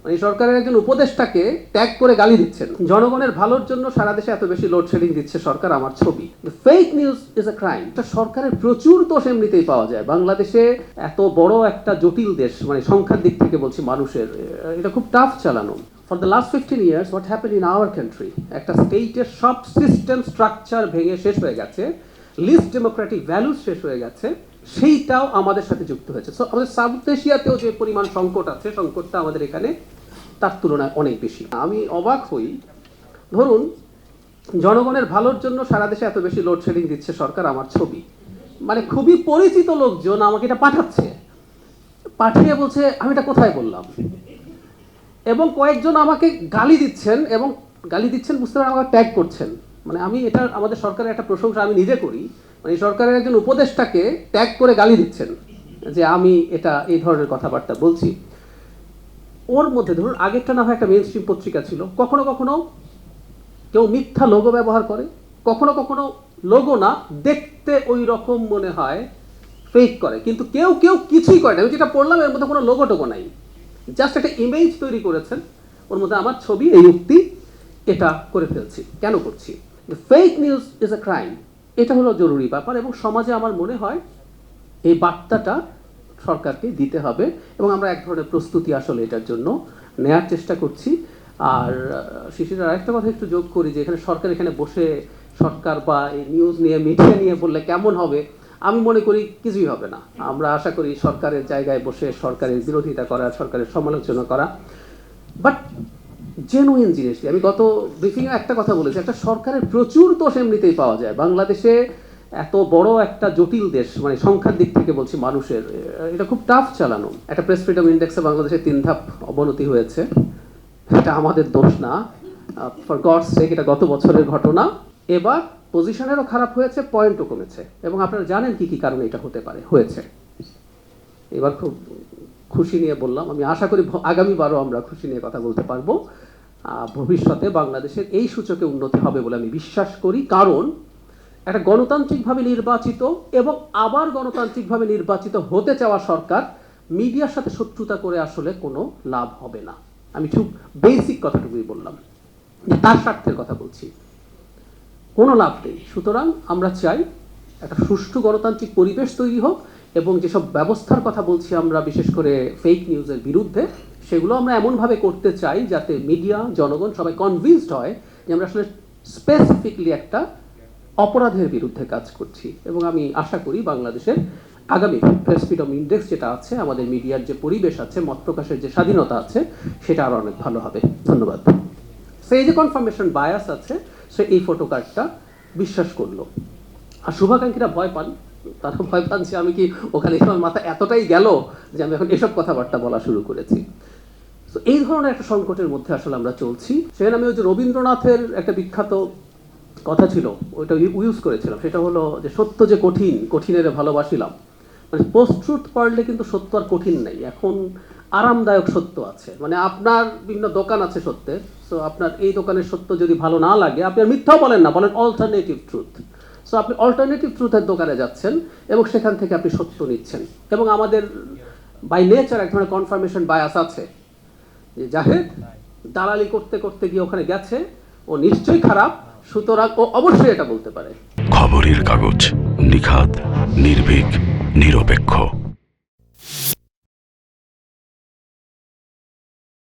মানে সরকারের একজন উপদেষ্টাকে ট্যাগ করে গালি দিচ্ছেন। জনগণের ভালোর জন্য সারা দেশে এত বেশি লোডশেডিং দিচ্ছে সরকার, আমার ছবি। Fake news is a crime. সরকারের প্রচুর দোষ এমনিতেই পাওয়া যায়। বাংলাদেশে এত বড় একটা জটিল দেশ, মানে সংখ্যার দিক থেকে বলছি, মানুষের এটা খুব টাফ চালানো। For the last 15 years what happen in our country, একটা স্টেটের সব সিস্টেম স্ট্রাকচার ভেঙে শেষ হয়ে গেছে, লিস্ট ডেমোক্রেটিক ভ্যালুজ শেষ হয়ে গেছে, সেইটাও আমাদের সাথে যুক্ত হয়েছে। সো আমাদের সাউথ এশিয়াতেও যে পরিমাণ সংকট আছে, সংকটটা আমাদের এখানে তার তুলনায় অনেক বেশি। আমি অবাক হই, ধরুন জনগণের ভালোর জন্য সারা দেশে এত বেশি লোডশেডিং দিচ্ছে সরকার, আমার ছবি। মানে খুবই পরিচিত লোকজন আমাকে এটা পাঠাচ্ছে, পাঠিয়ে বলছে আমি এটা কোথায় বললাম, এবং কয়েকজন আমাকে গালি দিচ্ছেন, এবং গালি দিচ্ছেন বুঝতে পারেন আমাকে ট্যাগ করছেন। মানে আমি এটা আমাদের সরকারের একটা প্রশংসা আমি নিজে করি, মানে সরকারের একজন উপদেষ্টাকে ট্যাগ করে গালি দিচ্ছেন যে আমি এটা এই ধরনের কথাবার্তা বলছি। ওর মধ্যে ধরুন আগেরটা না হয় একটা মেইন স্ট্রিম পত্রিকা ছিল, কখনো কখনো কেউ মিথ্যা লোগো ব্যবহার করে, কখনো কখনো লোগো না, দেখতে ওই রকম মনে হয় ফেক করে, কিন্তু কেউ কেউ কিছুই করে না। আমি যেটা পড়লাম এর মধ্যে কোনো লোগো টোগো নাই, জাস্ট একটা ইমেজ তৈরি করেছেন, ওর মধ্যে আমার ছবি, এই উক্তি, এটা করে ফেলছি। কেন করছি? Fake news is a crime, এটা হলো জরুরি ব্যাপার, এবং সমাজে আমার মনে হয় এই বার্তাটা সরকারকে দিতে হবে, এবং আমরা এক ধরনের প্রস্তুতি আসলে এটার জন্য নেয়ার চেষ্টা করছি। আর শিশির আরেকটা কথা একটু যোগ করি, যে এখানে সরকার এখানে বসে সরকার বা এই নিউজ নিয়ে মিডিয়া নিয়ে বললে কেমন হবে, আমি মনে করি কিছুই হবে না। আমরা আশা করি সরকারের জায়গায় বসে সরকারের বিরোধিতা করা, সরকারের সমালোচনা করা, বাট জেনুইন জিনিস। আমি গত ব্রিফিংয়ে একটা কথা বলেছি, একটা সরকারের প্রচুর দোষ এমনিতেই পাওয়া যায়। বাংলাদেশে এত বড় একটা জটিল দেশ, মানে সংখ্যার দিক থেকে বলছি, মানুষের এটা খুব টাফ চালানো। একটা প্রেস ফ্রিডম ইন্ডেক্সে বাংলাদেশে 3 ধাপ অবনতি হয়েছে, এটা আমাদের দোষ না, ফর গডস সেক, এটা গত বছরের ঘটনা। এবার পজিশনেরও খারাপ হয়েছে, পয়েন্টও কমেছে, এবং আপনারা জানেন কি কি কারণে এটা হতে পারে, হয়েছে। এবার খুব খুশি নিয়ে বললাম, আমি আশা করি আগামীবারও আমরা খুশি নিয়ে কথা বলতে পারবো। ভবিষ্যতে বাংলাদেশের এই সূচকে উন্নতি হবে বলে আমি বিশ্বাস করি, কারণ একটা গণতান্ত্রিকভাবে নির্বাচিত এবং আবার গণতান্ত্রিকভাবে নির্বাচিত হতে চাওয়া সরকার মিডিয়ার সাথে শত্রুতা করে আসলে কোনো লাভ হবে না। আমি খুব বেসিক কথাটুকুই বললাম, তার স্বার্থের কথা বলছি, কোনো লাভ নেই। সুতরাং আমরা চাই একটা সুষ্ঠু গণতান্ত্রিক পরিবেশ তৈরি হোক, এবং যেসব ব্যবস্থার কথা বলছি আমরা, বিশেষ করে ফেক নিউজের বিরুদ্ধে, সেগুলো আমরা এমনভাবে করতে চাই যাতে মিডিয়া, জনগণ সবাই কনভিন্সড হয় যে আমরা আসলে স্পেসিফিকলি একটা অপরাধের বিরুদ্ধে কাজ করছি। এবং আমি আশা করি বাংলাদেশের আগামী প্রেস ফ্রিডম ইন্ডেক্স যেটা আছে, আমাদের মিডিয়ার যে পরিবেশ আছে, মত প্রকাশের যে স্বাধীনতা আছে, সেটা আরও অনেক ভালো হবে। ধন্যবাদ। সেই যে কনফার্মেশন বায়াস আছে, সে এই ফটো কার্ডটা বিশ্বাস করলো। আর শুভাকাঙ্ক্ষীরা ভয় পান, তারা ভয় পান যে আমি কি ওখানে আমার মাথা এতটাই গেল যে আমি এখন এসব কথাবার্তা বলা শুরু করেছি। তো এই ধরনের একটা সংকটের মধ্যে আসলে আমরা চলছি। সেখানে আমি ওই যে রবীন্দ্রনাথের একটা বিখ্যাত কথা ছিল, ওইটা ইউজ করেছিলাম, সেটা হলো যে সত্য যে কঠিন, কঠিনের ভালোবাসিলাম। মানে পোস্ট ট্রুথ পড়লে কিন্তু সত্য আর কঠিন নেই, এখন আরামদায়ক সত্য আছে। মানে আপনার বিভিন্ন দোকান আছে সত্যের, সো আপনার এই দোকানের সত্য যদি ভালো না লাগে, আপনি আর মিথ্যাও বলেন না, বলেন অল্টারনেটিভ ট্রুথ। সো আপনি অল্টারনেটিভ ট্রুথের দোকানে যাচ্ছেন এবং সেখান থেকে আপনি সত্য নিচ্ছেন। এবং আমাদের বাই নেচার এক ধরনের কনফার্মেশন বায়াস আছে, যে জাহেদ দালালি করতে করতে গিয়ে ওখানে গেছে, ও নিশ্চয়ই খারাপ, সুতরাং ও অবশ্যই এটা বলতে পারে। খবরের কাগজ, নিখাত, নির্ভীক, নিরপেক্ষ।